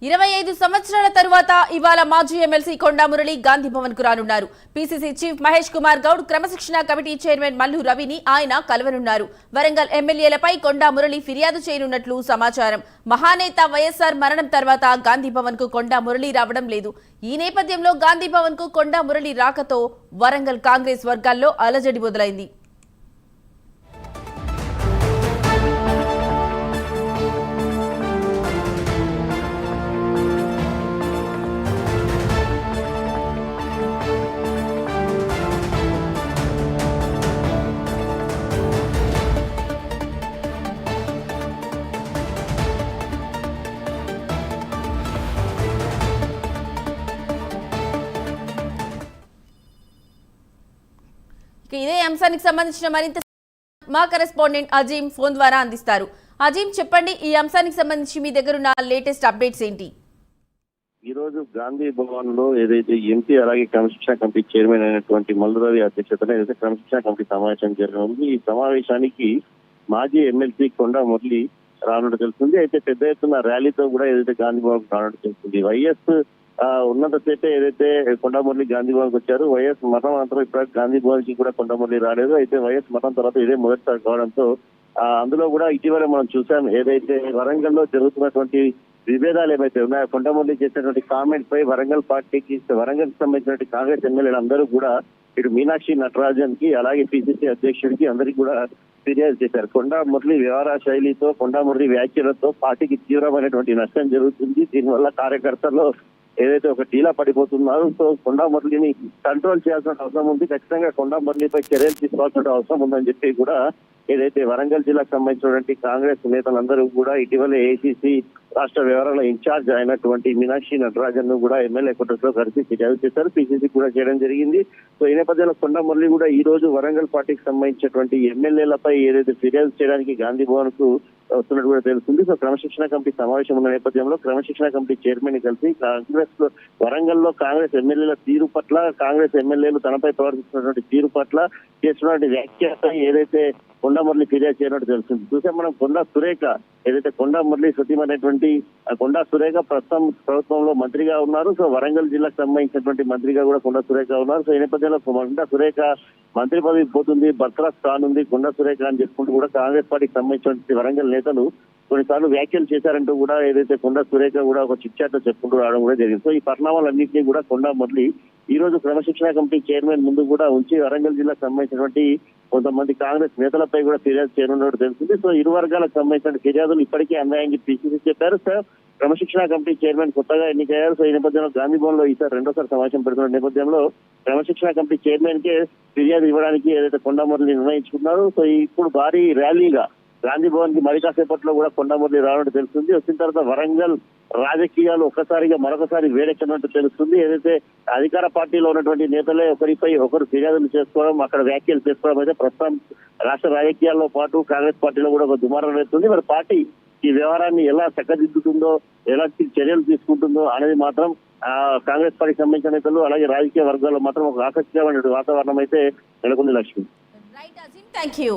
25 సంవత్సరాల తరువాత ఇవాళ మాజీ ఎమ్మెల్సీ కొండా మురళి గాంధీ భవన్ కు రానున్నారు. పీసీసీ చీఫ్ మహేష్ కుమార్ గౌడ్, క్రమశిక్షణ కమిటీ చైర్మన్ మల్లు రవిని ఆయన కలవనున్నారు. వరంగల్ ఎమ్మెల్యేలపై కొండా మురళి ఫిర్యాదు చేయనున్నట్లు సమాచారం. మహానేత వైఎస్ఆర్ మరణం తర్వాత గాంధీ భవన్ కు కొండా మురళి రావడం లేదు. ఈ నేపథ్యంలో గాంధీ భవన్ కు కొండా మురళి రాకతో వరంగల్ కాంగ్రెస్ వర్గాల్లో అలజడి మొదలైంది. ఇదే అంశానికి సంబంధించిన మరింత మా కరెస్పాండెంట్ అజీం ఫోన్ ద్వారా అందిస్తారు. అజీం, చెప్పండి, ఈ అంశానికి సంబంధించి మీ దగ్గర ఉన్న లేటెస్ట్ అప్డేట్స్ ఏంటి? ఈ రోజు గాంధీ భవన్ లో ఏదైతే ఎంపీ అలాగే క్రమశిక్షణ కమిటీ చైర్మన్ అయినటువంటి మల్లు రవి అధ్యక్షతన ఏదైతే క్రమశిక్షణ కమిటీ సమావేశం జరగనుంది. ఈ సమావేశానికి మాజీ ఎమ్మెల్సీ కొండా మురళి రానున్నట్టు తెలుస్తుంది. అయితే పెద్ద ఎత్తున ర్యాలీతో కూడా ఏదైతే గాంధీ భవన్ రానున్నట్టు తెలుస్తుంది. వైఎస్ ఉన్నంతసేపే ఏదైతే కొండా మురళి గాంధీ భవన్ కు వచ్చారు. వైఎస్ మరణం అనంతరం ఇప్పుడు గాంధీ భవన్ కి కూడా కొండా మురళి రాలేదు. అయితే వైఎస్ మరణం తర్వాత ఇదే మొదటిసారి కావడంతో అందులో కూడా ఇటీవల మనం చూసాం ఏదైతే వరంగల్ లో జరుగుతున్నటువంటి విభేదాలు ఏవైతే ఉన్నాయో, కొండా మురళి చేసినటువంటి కామెంట్ పై వరంగల్ పార్టీకి సంబంధించినటువంటి కాంగ్రెస్ ఎమ్మెల్యేలు అందరూ కూడా ఇటు మీనాక్షి నటరాజన్ కి అలాగే పిసిసి అధ్యక్షుడికి అందరికీ కూడా ఫిర్యాదు చేశారు. కొండా మురళి వ్యవహార శైలితో, కొండా మురళి వ్యాఖ్యలతో పార్టీకి తీవ్రమైనటువంటి నష్టం జరుగుతుంది. దీనివల్ల కార్యకర్తల్లో ఏదైతే ఒక ఢీలా పడిపోతున్నారు. సో కొండా మురళిని కంట్రోల్ చేయాల్సిన అవసరం ఉంది. ఖచ్చితంగా కొండా మురళిపై చర్యలు తీసుకోవాల్సిన అవసరం ఉందని చెప్పి కూడా ఏదైతే వరంగల్ జిల్లాకు సంబంధించినటువంటి కాంగ్రెస్ నేతలందరూ కూడా ఇటీవల ఏఐసిసి రాష్ట్ర వ్యవహారాల ఇన్ఛార్జ్ అయినటువంటి మీనాక్షి నటరాజన్ ను కూడా ఎమ్మెల్యే క్వార్టర్స్ లో కలిసి ఫిర్యాదు చేశారు. పిసిసి కూడా చేయడం జరిగింది. సో ఈ నేపథ్యంలో కొండా మురళి కూడా ఈ రోజు వరంగల్ పార్టీకి సంబంధించినటువంటి ఎమ్మెల్యేలపై ఏదైతే ఫిర్యాదు చేయడానికి గాంధీ భవన్ కు వస్తున్నట్టు కూడా తెలుస్తుంది. సో క్రమశిక్షణ కమిటీ సమావేశం ఉన్న నేపథ్యంలో క్రమశిక్షణ కమిటీ చైర్మన్ ని కలిసి కాంగ్రెస్ లో వరంగల్ లో కాంగ్రెస్ ఎమ్మెల్యేల తీరు పట్ల, కాంగ్రెస్ ఎమ్మెల్యేలు తనపై ప్రవర్తిస్తున్నటువంటి తీరు పట్ల చేస్తున్నటువంటి వ్యాఖ్యలపై ఏదైతే కొండా మురళి ఫిర్యాదు చేయనట్టు తెలుస్తుంది. చూసే మనం కొండా సురేఖ ఏదైతే కొండా మురళి సతీమైనటువంటి కొండా సురేఖ ప్రస్తుతం ప్రభుత్వంలో మంత్రిగా ఉన్నారు. సో వరంగల్ జిల్లాకు సంబంధించినటువంటి మంత్రిగా కూడా కొండా సురేఖ ఉన్నారు. సో ఈ నేపథ్యంలో కొండా సురేఖ మంత్రి పదవి పోతుంది, బర్తరఫ్ కానుంది కొండా సురేఖ అని చెప్పుకుంటూ కూడా కాంగ్రెస్ పార్టీకి సంబంధించినటువంటి వరంగల్ నేతలు కొన్నిసార్లు వ్యాఖ్యలు చేశారంటూ కూడా ఏదైతే కొండా సురేఖ కూడా ఒక చిట్చాట్లో చెప్పుకుంటూ రావడం కూడా జరిగింది. సో ఈ పరిణామాలన్నింటినీ కూడా కొండా మురళి ఈ రోజు క్రమశిక్షణ కమిటీ చైర్మన్ ముందు కూడా ఉంచి వరంగల్ జిల్లాకు సంబంధించినటువంటి కొంతమంది కాంగ్రెస్ నేతలపై కూడా ఫిర్యాదు చేయనున్నట్టు తెలుస్తుంది. సో ఇరు వర్గాలకు సంబంధించిన ఫిర్యాదులు ఇప్పటికే అన్యాయంగా పిసిసి చెప్పారు. సార్ క్రమశిక్షణ కమిటీ చైర్మన్ కొత్తగా ఎన్నికయ్యారు. సో ఈ నేపథ్యంలో గాంధీ భవన్ లో ఈసారి రెండోసారి సమావేశం పెడుతున్న నేపథ్యంలో క్రమశిక్షణ కమిటీ చైర్మన్ కే ఫిర్యాదు ఇవ్వడానికి ఏదైతే కొండా మురళి నిర్ణయించుకున్నారు. సో ఇప్పుడు భారీ ర్యాలీగా గాంధీ భవన్ కి మరి కాసేపట్లో కూడా కొండా మురళి రావడం తెలుస్తుంది. వచ్చిన తర్వాత వరంగల్ రాజకీయాలు ఒక్కసారిగా మరొకసారి వేడెక్కనట్టు తెలుస్తుంది. ఏదైతే అధికార పార్టీలో ఉన్నటువంటి నేతలే ఒకరిపై ఒకరు ఫిర్యాదులు చేసుకోవడం, అక్కడ వ్యాఖ్యలు చేసుకోవడం అయితే ప్రస్తుతం రాష్ట్ర రాజకీయాల్లో పాటు కాంగ్రెస్ పార్టీలో కూడా ఒక దుమారం అవుతుంది. మరి పార్టీ ఈ వ్యవహారాన్ని ఎలా చక్కదిద్దుతుందో, ఎలాంటి చర్యలు తీసుకుంటుందో అనేది మాత్రం కాంగ్రెస్ పార్టీకి సంబంధించిన నేతలు అలాగే రాజకీయ వర్గాల్లో మాత్రం ఒక ఆసక్తికరమైన వాతావరణం అయితే నెలకొంది. లక్ష్మి. Right Azeem, thank you.